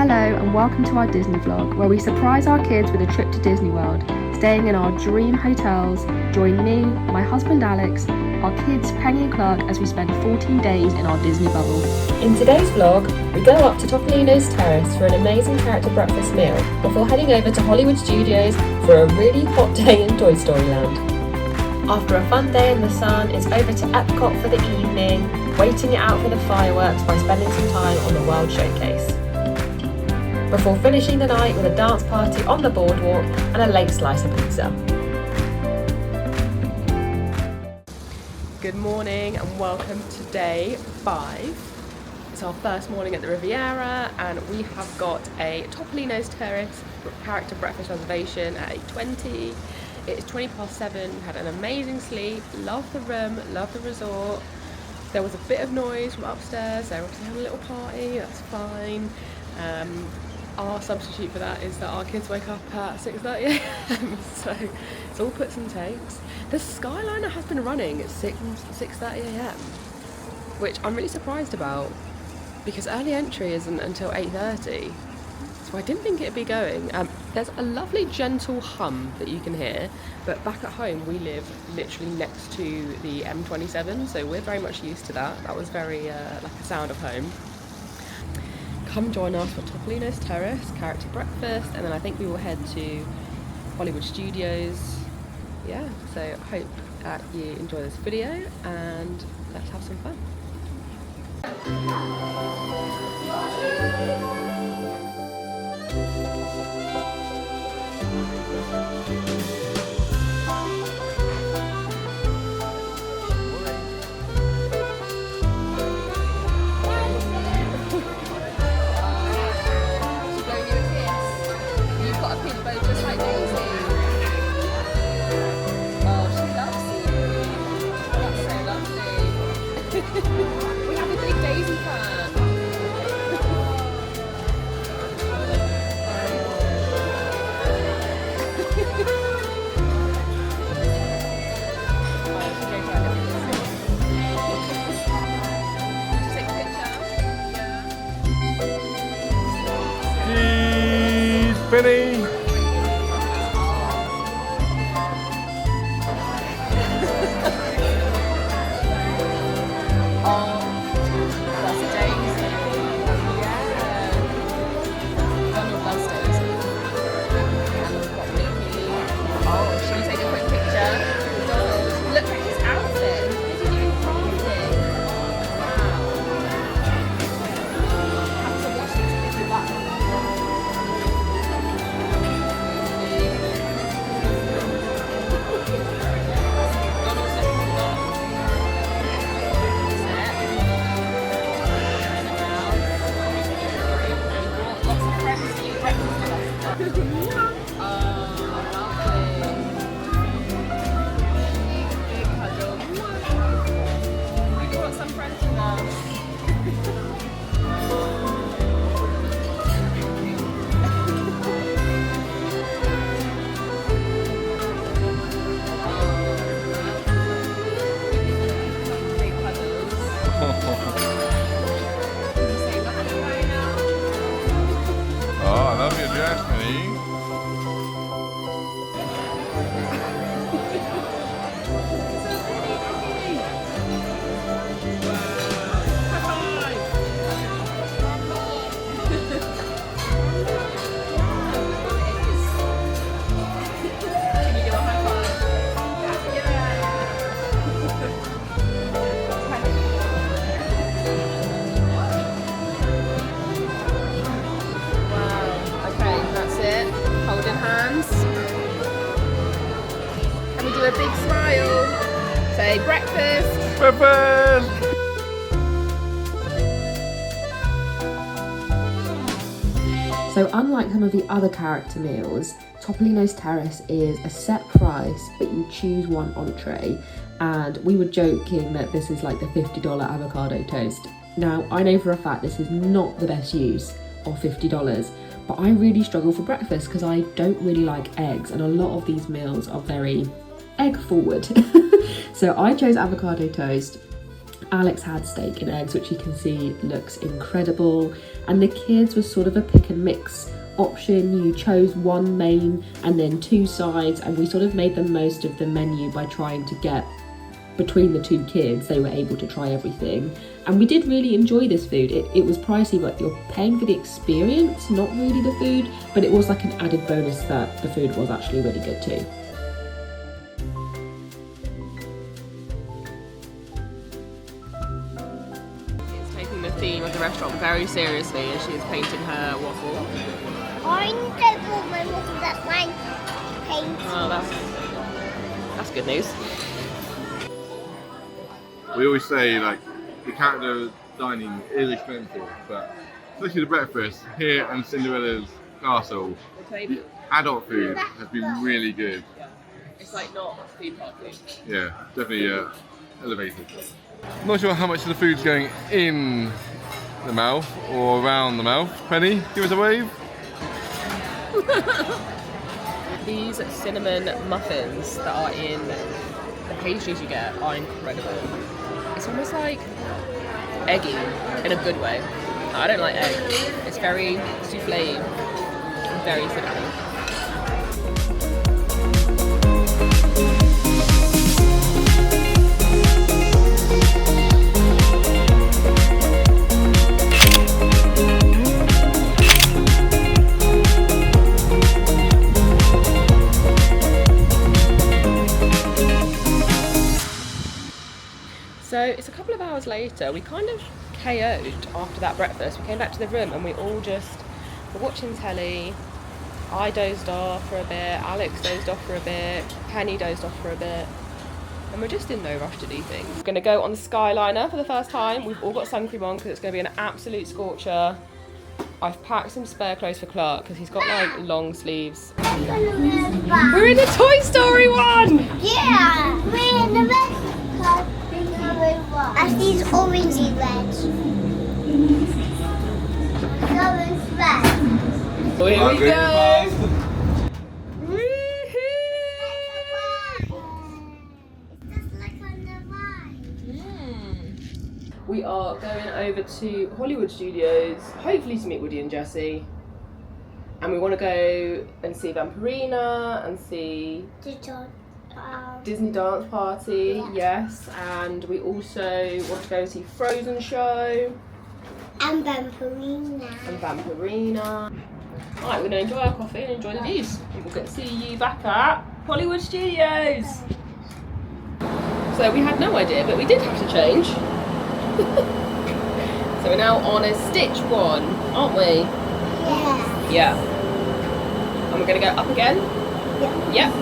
Hello and welcome to our Disney vlog, where we surprise our kids with a trip to Disney World, staying in our dream hotels. Join me, my husband Alex, our kids Penny and Clark as we spend 14 days in our Disney bubble. In today's vlog, we go up to Toppolino's Terrace for an amazing character breakfast meal before heading over to Hollywood Studios for a really hot day in Toy Story Land. After a fun day in the sun, it's over to Epcot for the evening, waiting it out for the fireworks by spending some time on the World Showcase, before finishing the night with a dance party on the Boardwalk and a late slice of pizza. Good morning and welcome to day 5. It's our first morning at the Riviera and we have got a Toppolino's Terrace character breakfast reservation at 8:20. It's 7:20. We had an amazing sleep, loved the room, loved the resort. There was a bit of noise from upstairs, they're obviously having a little party, that's fine. Our substitute for that is that our kids wake up at 6:30 a.m. so it's all puts and takes. The Skyliner has been running at 6:30 a.m, which I'm really surprised about because early entry isn't until 8:30. So I didn't think it'd be going. There's a lovely gentle hum that you can hear, but back at home we live literally next to the M27, so we're very much used to that. That was very like a sound of home. Come join us for Toppolino's Terrace character breakfast, and then I think we will head to Hollywood Studios. Yeah, so I hope that you enjoy this video and let's have some fun. We have a big Daisy fan. Cheese, Penny. A big smile. Say breakfast. Breakfast. So unlike some of the other character meals, Toppolino's Terrace is a set price, but you choose one entree. And we were joking that this is like the $50 avocado toast. Now, I know for a fact this is not the best use of $50, but I really struggle for breakfast because I don't really like eggs, and a lot of these meals are very egg forward. So I chose avocado toast Alex had steak and eggs, which you can see looks incredible. And the kids was sort of a pick and mix option. You chose one main and then 2 sides, and we sort of made the most of the menu by trying to get between the 2 kids. They were able to try everything, and we did really enjoy this food. It was pricey, but you're paying for the experience, not really the food, but it was like an added bonus that the food was actually really good too. It's taking the theme of the restaurant very seriously as she is painting her waffle. I don't want my waffle, that's my paint. Oh, that's good news. We always say like the character dining is expensive, but especially the breakfast here and Cinderella's castle, adult food has been really good. It's like not a theme park food. Yeah, definitely elevated. I'm not sure how much of the food's going in the mouth or around the mouth. Penny, give us a wave. These cinnamon muffins that are in the pastries you get are incredible. It's almost like eggy in a good way. I don't like egg. It's very soufflé and very cinnamon. So it's a couple of hours later. We kind of KO'd after that breakfast. We came back to the room and we all just were watching telly. I dozed off for a bit, Alex dozed off for a bit, Penny dozed off for a bit, and we're just in no rush to do things. We're going to go on the Skyliner for the first time. We've all got sun cream on because it's going to be an absolute scorcher. I've packed some spare clothes for Clark because he's got like long sleeves. We're in the Toy Story one! Yeah, we're in the red. As these orangey red. Orange red. Here we go! We are going over to Hollywood Studios, hopefully to meet Woody and Jessie. And we want to go and see Vampirina and see Disney Dance Party, yes. And we also want to go and see Frozen Show. And Vampirina. Alright, we're going to enjoy our coffee and enjoy the views. We'll get to see you back at Hollywood Studios. So we had no idea, but we did have to change. So we're now on a Stitch one, aren't we? Yeah. Yeah. And we're going to go up again? Yeah. Yep.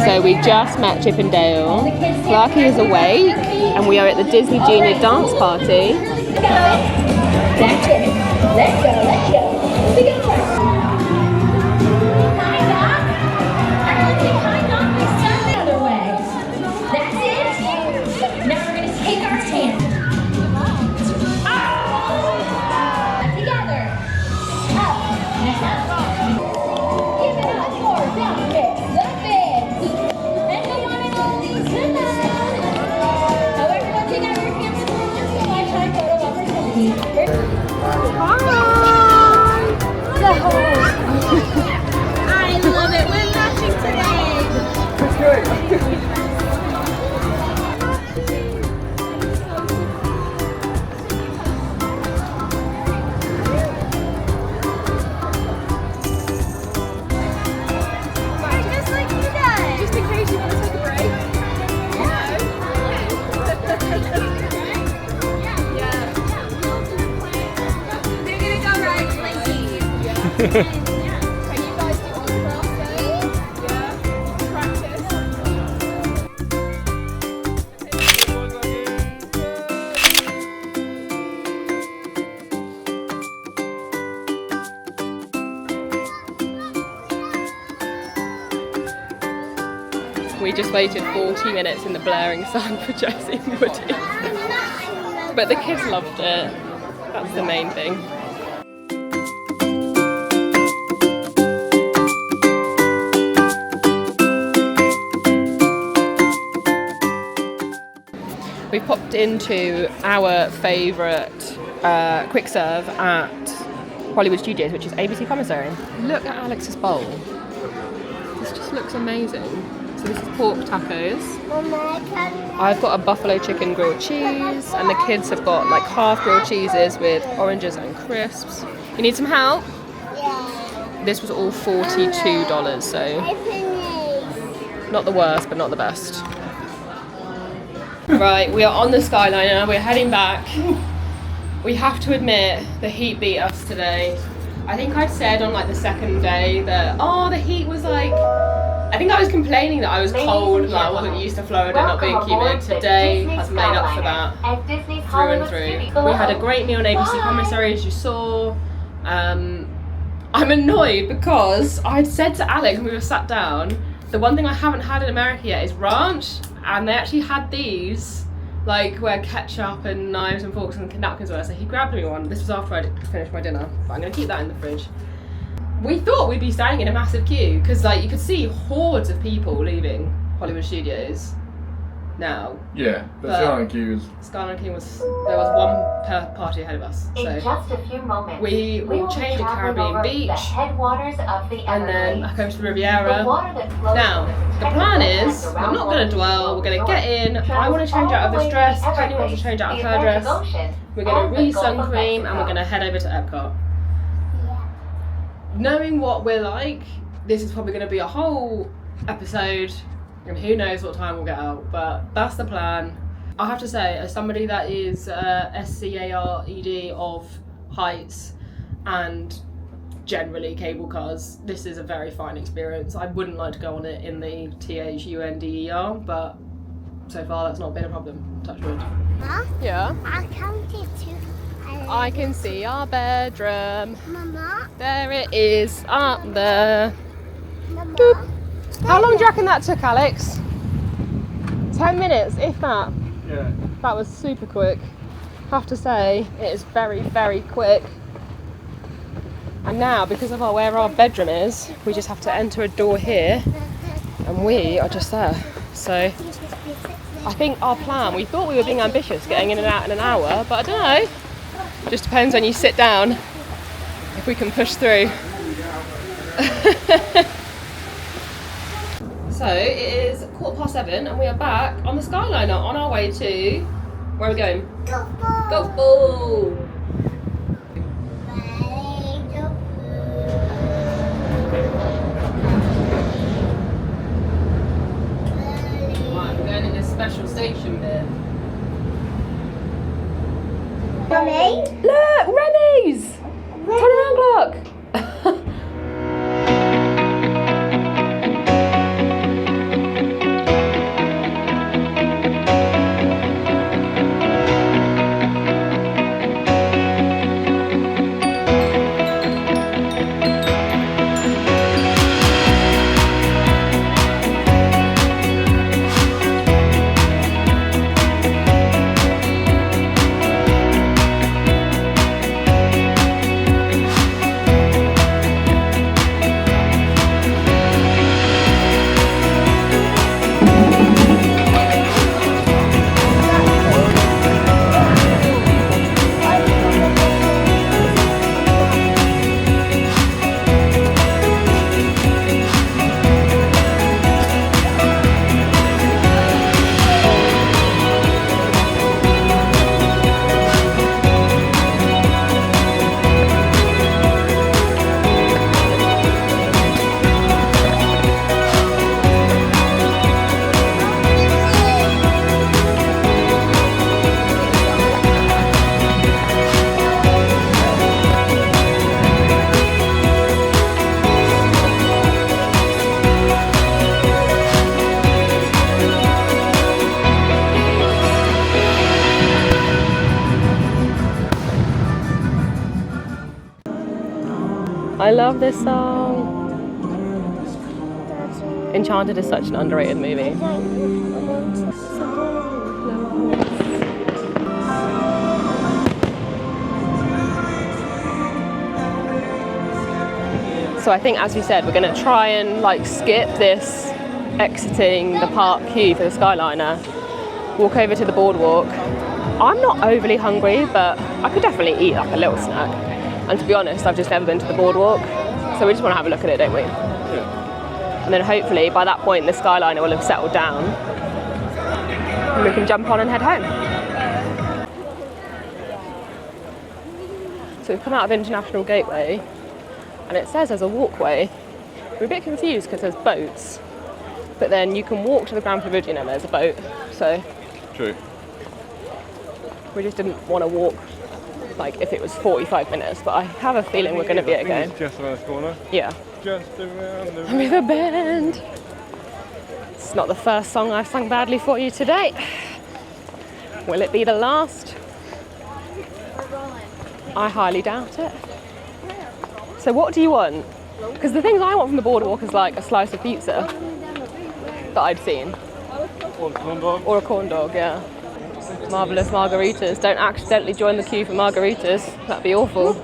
So we just met Chip and Dale. Clarky is awake and we are at the Disney Junior Dance Party. That's it. Let's go. Let's go. Hi, Doc. Hi, Doc. We start the other way. That's it. Now we're going to take our hand. Together. Up. Next up. Give it up for Doc. The Fizz. And the one and only Tonight. Now everyone take out your hands for just a lifetime photo opportunity. Hi! So, you guys do on craft though? Yeah. Practice. We just waited 40 minutes in the blaring sun for Josie and Woody. But the kids loved it. That's the main thing. We popped into our favourite quick serve at Hollywood Studios, which is ABC Commissary. Look at Alex's bowl. This just looks amazing. So this is pork tacos. I've got a buffalo chicken grilled cheese, and the kids have got like half grilled cheeses with oranges and crisps. You need some help? Yeah. This was all $42, so not the worst, but not the best. Right, we are on the Skyliner, we're heading back. We have to admit, the heat beat us today. I think I'd said on like the second day that, oh, the heat was like, I think I was complaining that I was cold and I wasn't used to Florida not being humid. Today has made up for that through and through. We had a great meal on ABC Commissary, as you saw. I'm annoyed because I'd said to Alex when we were sat down, the one thing I haven't had in America yet is ranch, and they actually had these, like where ketchup and knives and forks and napkins were, so he grabbed me one. This was after I'd finished my dinner, but I'm going to keep that in the fridge. We thought we'd be standing in a massive queue because like you could see hordes of people leaving Hollywood Studios now. Yeah, the Skyline queue is... Skyline queue was, there was one per party ahead of us. So in just a few moments, we will change at Caribbean Beach the headwaters of the and then Everglades. back over to the Riviera. The water that flows Now, from the plan is, we're not going to dwell, we're going to get in, I want to change out of this dress, Katie wants to change out of her dress, we're going to re-sun cream and we're going to head over to Epcot. Knowing what we're like, this is probably going to be a whole episode, and who knows what time we'll get out, but that's the plan. I have to say, as somebody that is SCARED of heights and generally cable cars, this is a very fine experience. I wouldn't like to go on it in the THUNDER, but so far that's not been a problem, touch wood. Mama, Yeah, I counted two. I can see our bedroom. Mama, There it is, up there. Mama. Doop. How long do you reckon that took, Alex? 10 minutes, if that. Yeah. That was super quick. Have to say, it is very, very quick. And now, because of where our bedroom is, we just have to enter a door here, and we are just there. So, I think our plan, we thought we were being ambitious, getting in and out in an hour, but I don't know. Just depends when you sit down, if we can push through. So it is 7:15 and we are back on the Skyliner on our way to, where are we going? Golf ball! Right, we're going in this special station bit. Mommy? Look, Remy's! Turn around, look! I love this song. Enchanted is such an underrated movie. So I think, as we said, we're going to try and like skip this exiting the park queue for the Skyliner, walk over to the Boardwalk. I'm not overly hungry, but I could definitely eat like a little snack. And to be honest, I've just never been to the Boardwalk, so we just want to have a look at it, don't we? Yeah. And then hopefully by that point the Skyliner will have settled down and we can jump on and head home. So we've come out of International Gateway and it says there's a walkway. We're a bit confused because there's boats, but then you can walk to the Grand Pavilion and there's a boat, so True. we just didn't want to walk like if it was 45 minutes, but I have a feeling we're going to be able to go. Just around the corner. Yeah. Just around the River Bend. It's not the first song I've sung badly for you today. Will it be the last? I highly doubt it. So what do you want? Because the things I want from the Boardwalk is like a slice of pizza that I'd seen. Or a corn dog. Or a corn dog, yeah. Marvellous margaritas. Don't accidentally join the queue for margaritas. That'd be awful.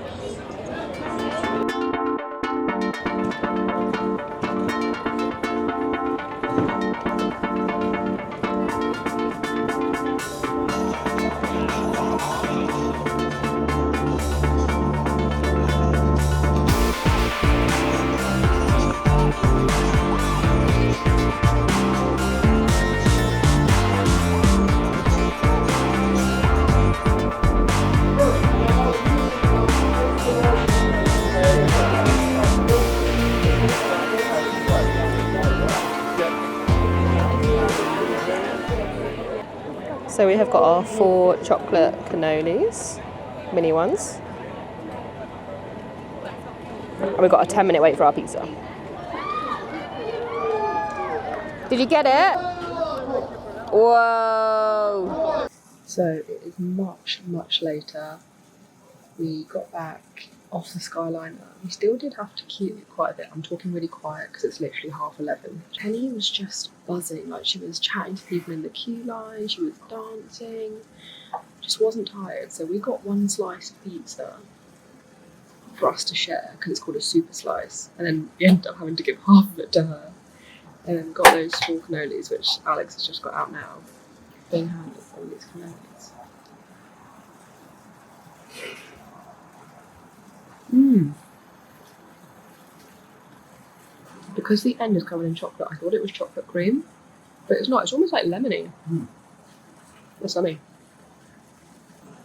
So we have got our 4 chocolate cannolis, mini ones. And we've got a 10-minute wait for our pizza. Did you get it? Whoa! So it is much, much later. We got back off the Skyliner. We still did have to queue quite a bit. I'm talking really quiet because it's literally 11:30. Penny was just buzzing, like she was chatting to people in the queue line, she was dancing, just wasn't tired. So we got 1 slice of pizza for us to share because it's called a super slice, and then we ended up having to give half of it to her. And then got those 4 cannolis, which Alex has just got out now, being handed all these cannolis. Because the end is covered in chocolate, I thought it was chocolate cream, but it's not. It's almost like lemony. It's yummy.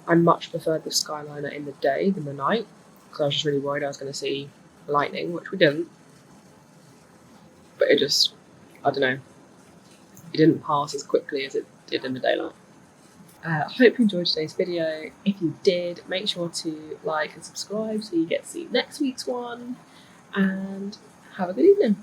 I much preferred the Skyliner in the day than the night, because I was just really worried I was going to see lightning, which we didn't. But it just, I don't know, it didn't pass as quickly as it did in the daylight. I hope you enjoyed today's video. If you did, make sure to like and subscribe so you get to see next week's one. And have a good evening.